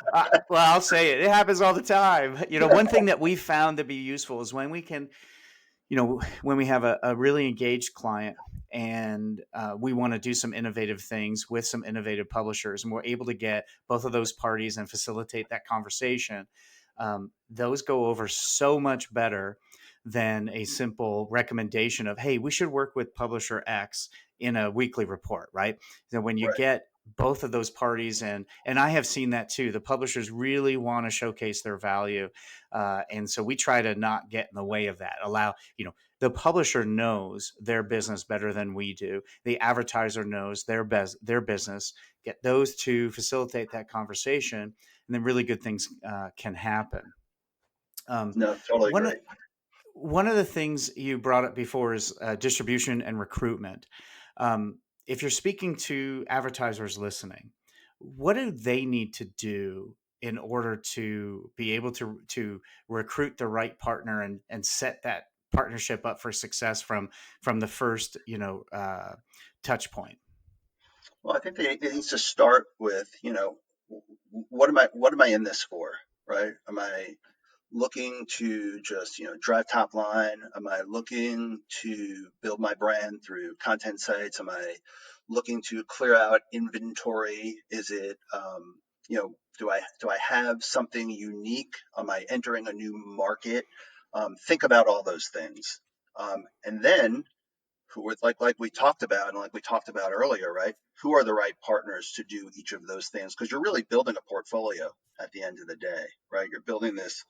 Well, I'll say it. It happens all the time. One thing that we found to be useful is when we can, when we have a really engaged client and we want to do some innovative things with some innovative publishers, and we're able to get both of those parties and facilitate that conversation, those go over so much better than a simple recommendation of, hey, we should work with publisher X in a weekly report, right? So when you Right, get both of those parties and I have seen that too, the publishers really want to showcase their value, and so we try to not get in the way of that. Allow, the publisher knows their business better than we do. The advertiser knows their business. Get those two, facilitate that conversation, and then really good things can happen. Um, no, totally one agree. one of the things you brought up before is distribution and recruitment. If you're speaking to advertisers listening, what do they need to do in order to be able to recruit the right partner and set that partnership up for success from the first touch point? Well, I think it needs to start with, what am I in this for, right? Am I looking to just, drive top line? Am I looking to build my brand through content sites? Am I looking to clear out inventory? Is it, do I have something unique? Am I entering a new market? Think about all those things. And then who are like we talked about and like we talked about earlier, right? Who are the right partners to do each of those things? Because you're really building a portfolio at the end of the day, right? You're building this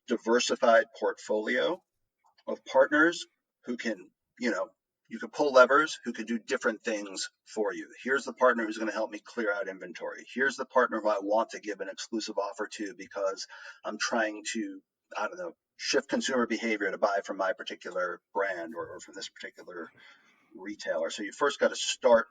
diversified portfolio of partners who can, you know, you can pull levers who can do different things for you. Here's the partner who's going to help me clear out inventory. Here's the partner who I want to give an exclusive offer to because I'm trying to, I don't know, shift consumer behavior to buy from my particular brand or from this particular retailer. So you first got to start,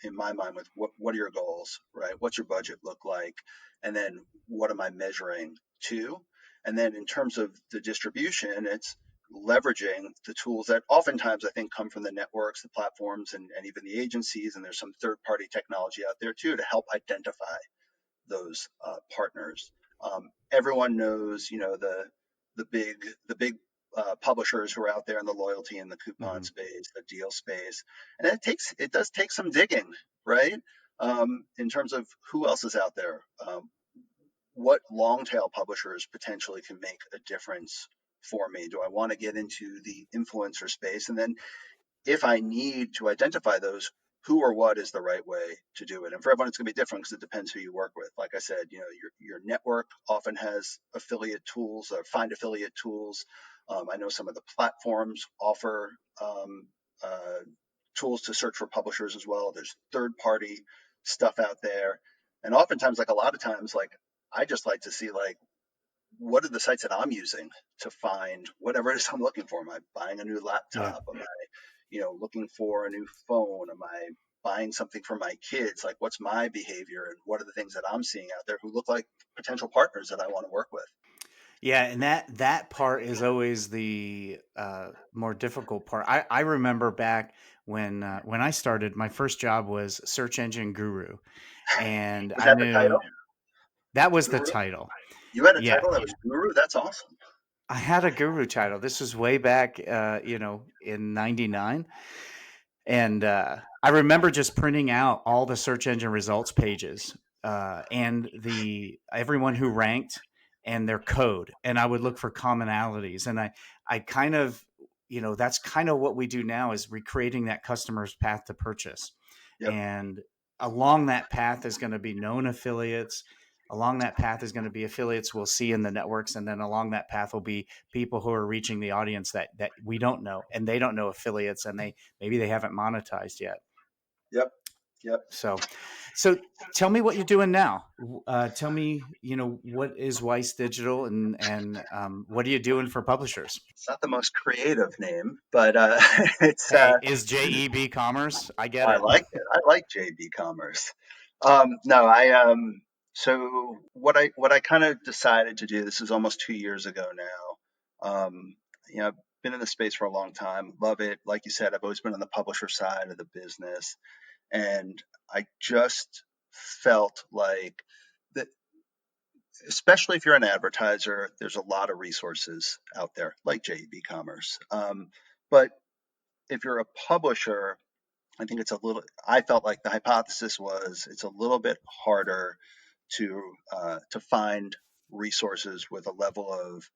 in my mind, with what are your goals, right? What's your budget look like? And then what am I measuring to? And then in terms of the distribution, it's leveraging the tools that oftentimes I think come from the networks, the platforms, and even the agencies. And there's some third party technology out there too to help identify those partners. Everyone knows, the big the big publishers who are out there in the loyalty and the coupon Hmm. space, the deal space, and it does take some digging, right? In terms of who else is out there, what long tail publishers potentially can make a difference for me. Do I want to get into the influencer space? And then if I need to identify those, who or what is the right way to do it? And for everyone, it's going to be different because it depends who you work with. Like I said, your network often has affiliate tools or find affiliate tools. I know some of the platforms offer uh, tools to search for publishers as well. There's third party stuff out there. And oftentimes, like a lot of times, like I just like to see like what are the sites that I'm using to find whatever it is I'm looking for? Am I buying a new Yeah. laptop? Am I, looking for a new phone? Am I buying something for my kids? Like, what's my behavior and what are the things that I'm seeing out there who look like potential partners that I want to work with? Yeah, and that part is always the more difficult part. I remember back when I started, my first job was search engine guru, and Was I that the title? knew that was the Guru? title. You had a Yeah, title that was Guru? That's awesome. I had a guru title. This was way back, in '99. And I remember just printing out all the search engine results pages and the everyone who ranked and their code, and I would look for commonalities. And I kind of, that's kind of what we do now is recreating that customer's path to purchase. Yep. And along that path is going to be known affiliates. Along that path is going to be affiliates we'll see in the networks, and then along that path will be people who are reaching the audience that we don't know, and they don't know affiliates, and maybe they haven't monetized yet. Yep. Yep. So so tell me what you're doing now. Tell me, what is Weiss Digital, and what are you doing for publishers? It's not the most creative name, but it's Hey, is JEBCommerce? I get I it. like it. I like JEBCommerce. No, so what I kind of decided to do. This is almost 2 years ago now. I've been in the space for a long time. Love it. Like you said, I've always been on the publisher side of the business, and I just felt like that, especially if you're an advertiser, there's a lot of resources out there like JEBCommerce. But if you're a publisher, I think I felt like the hypothesis was it's a little bit harder to find resources with a level of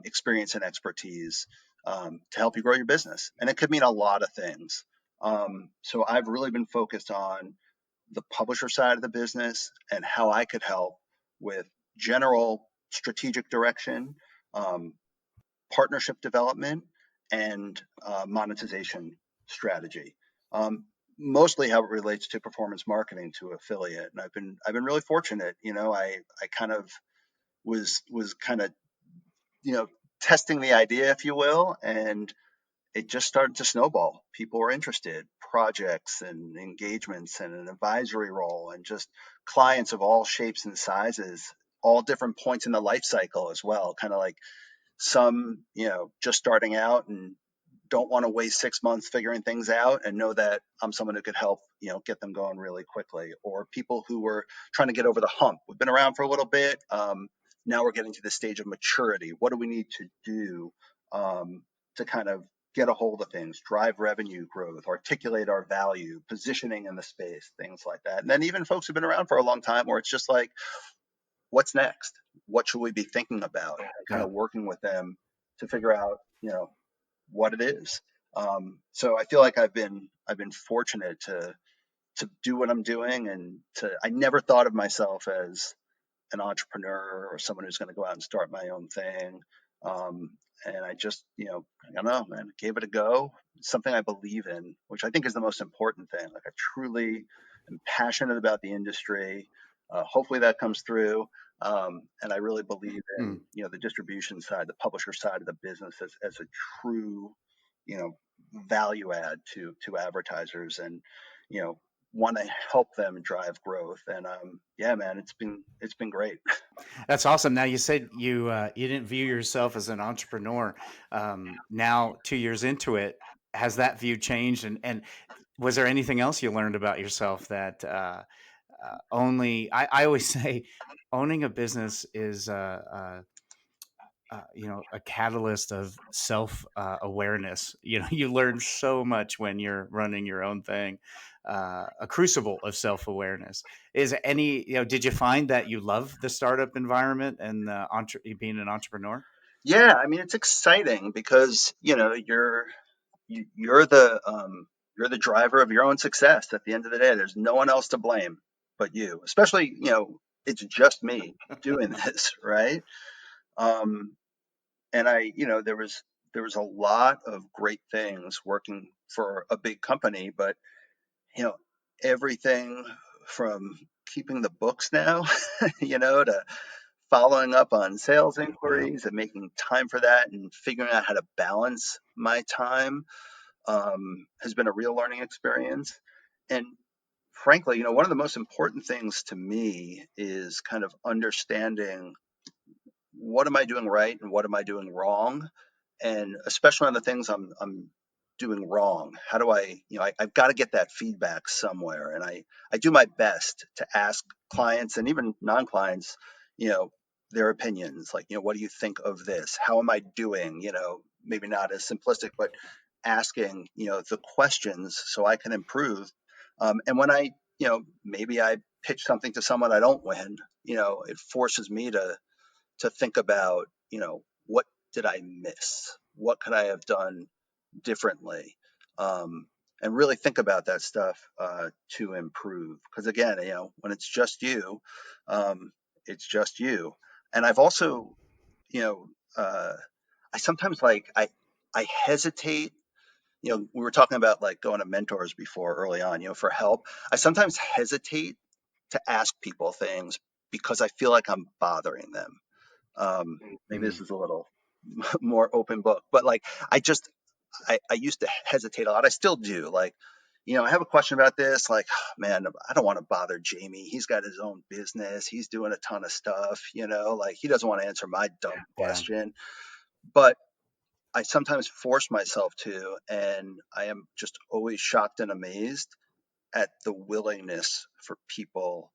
experience and expertise to help you grow your business, and it could mean a lot of things. So I've really been focused on the publisher side of the business and how I could help with general strategic direction, um, partnership development, and monetization strategy. Um, Mostly how it relates to performance marketing to affiliate, and I've been really fortunate. I kind of was kind of you know testing the idea, if you will, and it just started to snowball. People were interested, projects and engagements and an advisory role, and just clients of all shapes and sizes, all different points in the life cycle as well. Kind of like some, just starting out and don't want to waste 6 months figuring things out and know that I'm someone who could help, get them going really quickly. Or people who were trying to get over the hump. We've been around for a little bit. now we're getting to the stage of maturity. What do we need to do um, to kind of get a hold of things, drive revenue growth, articulate our value, positioning in the space, things like that. And then even folks who've been around for a long time, where it's just like, what's next? What should we be thinking about? And kind Yeah. of working with them to figure out, what it is. So I feel like I've been fortunate to do what I'm doing, and I never thought of myself as an entrepreneur or someone who's going to go out and start my own thing. Um, and I just, I don't know, man, gave it a go. It's something I believe in, which I think is the most important thing. Like, I truly am passionate about the industry. Hopefully that comes through. And I really believe in, Mm. the distribution side, the publisher side of the business as a true, you know, value add to advertisers, and, you know, want to help them drive growth. And yeah, man, it's been great. That's awesome. Now you said you didn't view yourself as an entrepreneur. Now 2 years into it, has that view changed? And was there anything else you learned about yourself that only I always say owning a business is a catalyst of self awareness. You learn so much when you're running your own thing. A crucible of self awareness. Is any Did you find that you love the startup environment and being an entrepreneur? Yeah, I mean, it's exciting because you're the driver of your own success. At the end of the day, there's no one else to blame but you. Especially, it's just me doing this, right? Um, and there was a lot of great things working for a big company, but you know, everything from keeping the books now, to following up on sales Yeah. inquiries and making time for that and figuring out how to balance my time has been a real learning experience. And frankly, one of the most important things to me is kind of understanding, what am I doing right and what am I doing wrong? And especially on the things I'm doing wrong, how do I've got to get that feedback somewhere. And I do my best to ask clients and even non-clients, you know, their opinions, like, what do you think of this? How am I doing? Maybe not as simplistic, but asking, the questions so I can improve. And when maybe I pitch something to someone I don't win, it forces me to think about, what did I miss? What could I have done differently? Um, and really think about that stuff to improve. Because again, when um, it's just you. And I've also, you know, uh, I sometimes I hesitate. We were talking about like going to mentors before early on, for help. I sometimes hesitate to ask people things because I feel like I'm bothering them. Maybe this Mm. is a little more open book, but like I used to hesitate a lot. I still do. Like, I have a question about this. Like, man, I don't want to bother Jamie. He's got his own business. He's doing a ton of stuff. Like he doesn't want to answer my dumb Yeah. question. But I sometimes force myself to, and I am just always shocked and amazed at the willingness for people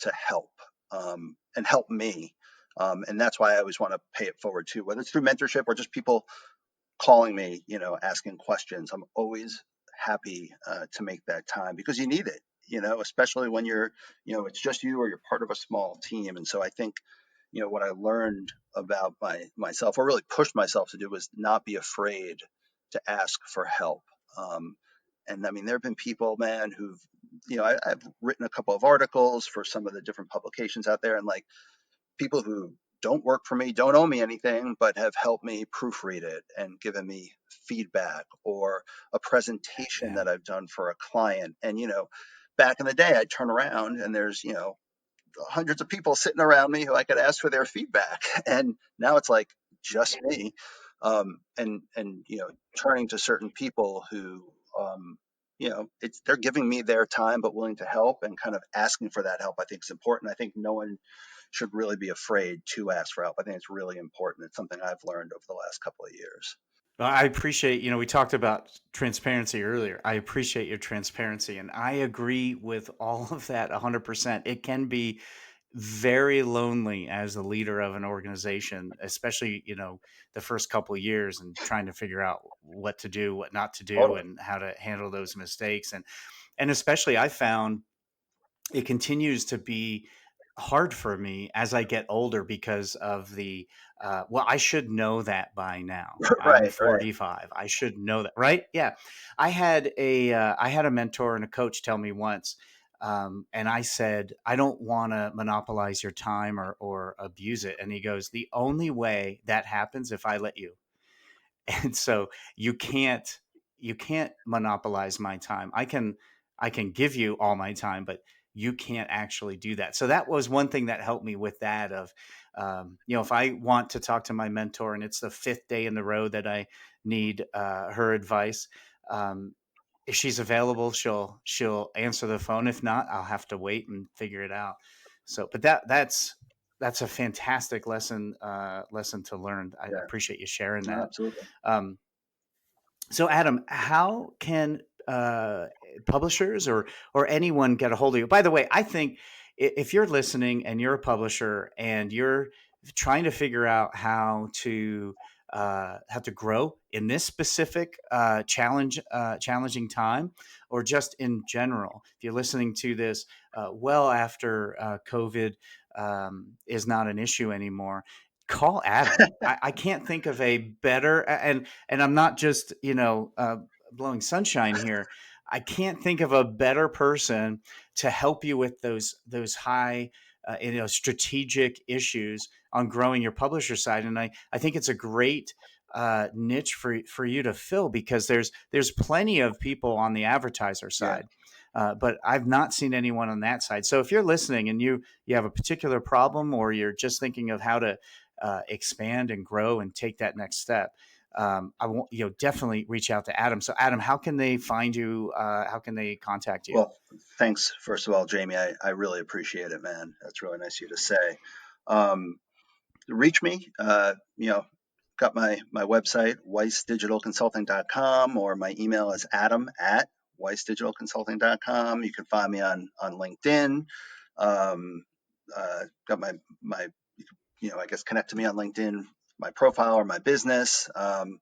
to help and help me. And that's why I always want to pay it forward too, whether it's through mentorship or just people calling me, asking questions. I'm always happy to make that time because you need it, especially when it's just you or you're part of a small team. And so I think, what I learned about myself, or really pushed myself to do, was not be afraid to ask for help. Um, and I mean, there have been people, man, who've, I've written a couple of articles for some of the different publications out there, and like people who don't work for me, don't owe me anything, but have helped me proofread it and given me feedback, or a presentation Yeah. that I've done for a client. And, back in the day, I'd turn around and there's, hundreds of people sitting around me who I could ask for their feedback. And now it's like just me. And turning to certain people who, they're giving me their time, but willing to help, and kind of asking for that help, I think is important. I think no one should really be afraid to ask for help. I think it's really important. It's something I've learned over the last couple of years. Well, I appreciate, we talked about transparency earlier. I appreciate your transparency, and I agree with all of that 100%. It can be very lonely as a leader of an organization, especially, the first couple of years and trying to figure out what to do, what not to do, Totally. and how to handle those mistakes. And especially I found it continues to be hard for me as I get older because of well, I should know that by now. I'm Right, right. 45. I should know that, right? Yeah. I had a mentor and a coach tell me once, and I said, I don't want to monopolize your time or abuse it. And he goes, the only way that happens if I let you. And so you can't you can't monopolize my time. I can give you all my time, but you can't actually do that. So that was one thing that helped me with that of, if I want to talk to my mentor and it's the fifth day in the row that I need her advice, um, if she's available, she'll answer the phone. If not, I'll have to wait and figure it out. So, but that's a fantastic lesson to learn. I Yeah, appreciate you sharing no, that. absolutely. Um, so, Adam, how can publishers or anyone get a hold of you? By the way, I think if you're listening and you're a publisher and you're trying to figure out how to grow in this specific challenging time, or just in general, if you're listening to this well after COVID is not an issue anymore, call Adam. I can't think of a better, and I'm not just blowing sunshine here. I can't think of a better person to help you with those high strategic issues on growing your publisher side. And I think it's a great niche for you to fill, because there's plenty of people on the advertiser Yeah. side. But I've not seen anyone on that side. So if you're listening and you have a particular problem, or you're just thinking of how to expand and grow and take that next step, I want definitely reach out to Adam. So Adam, how can they find you? How can they contact you? Well, thanks, first of all, Jamie. I really appreciate it, man. That's really nice of you to say. Um, Reach me, got my website, weissdigitalconsulting.com, or my email is adam@weissdigitalconsulting.com. You can find me on LinkedIn. Um, got my I guess connect to me on LinkedIn, my profile or my business, and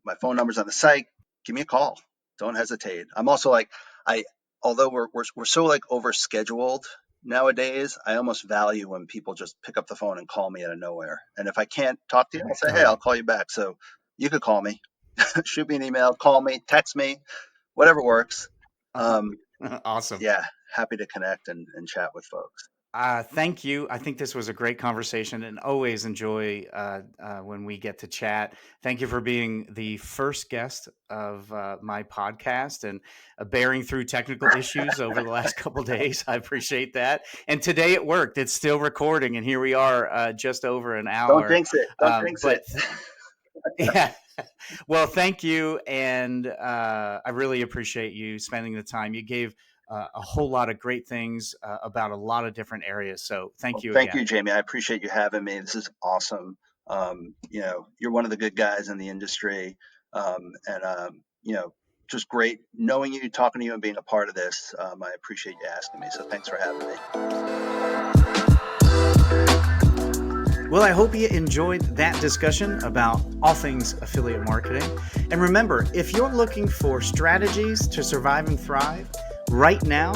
my phone number's on the site. Give me a call. Don't hesitate. I'm also like, I although we're so like overscheduled nowadays, I almost value when people just pick up the phone and call me out of nowhere. And if I can't talk to you, I'll say, hey, I'll Totally. call you back. So you could call me, shoot me an email, call me, text me, whatever works. Um, Awesome. yeah, happy to connect and chat with folks. Thank you. I think this was a great conversation, and always enjoy when we get to chat. Thank you for being the first guest of my podcast and bearing through technical issues over the last couple of days. I appreciate that. And today it worked. It's still recording, and here we are, just over an Don't hour. jinx it. Don't jinx it. But yeah. Well, thank you. And I really appreciate you spending the time. You gave a whole lot of great things about a lot of different areas. So thank Well, you thank again. you, Jamie. I appreciate you having me. This is awesome. You're one of the good guys in the industry, and just great knowing you, talking to you, and being a part of this. I appreciate you asking me. So thanks for having me. Well, I hope you enjoyed that discussion about all things affiliate marketing. And remember, if you're looking for strategies to survive and thrive right now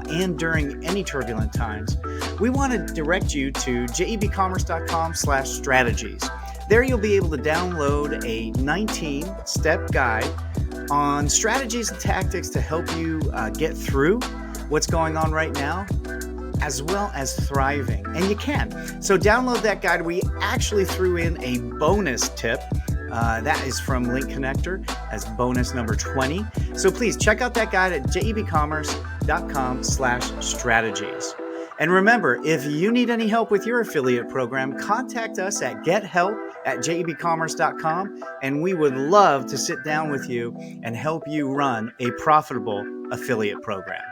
and during any turbulent times, we want to direct you to JEBCommerce.com/strategies. There you'll be able to download a 19-step guide on strategies and tactics to help you get through what's going on right now, as well as thriving. And you can. So download that guide. We actually threw in a bonus tip. That is from Link Connector as bonus number 20. So please check out that guide at jebcommerce.com/strategies. And remember, if you need any help with your affiliate program, contact us at gethelp@jebcommerce.com, and we would love to sit down with you and help you run a profitable affiliate program.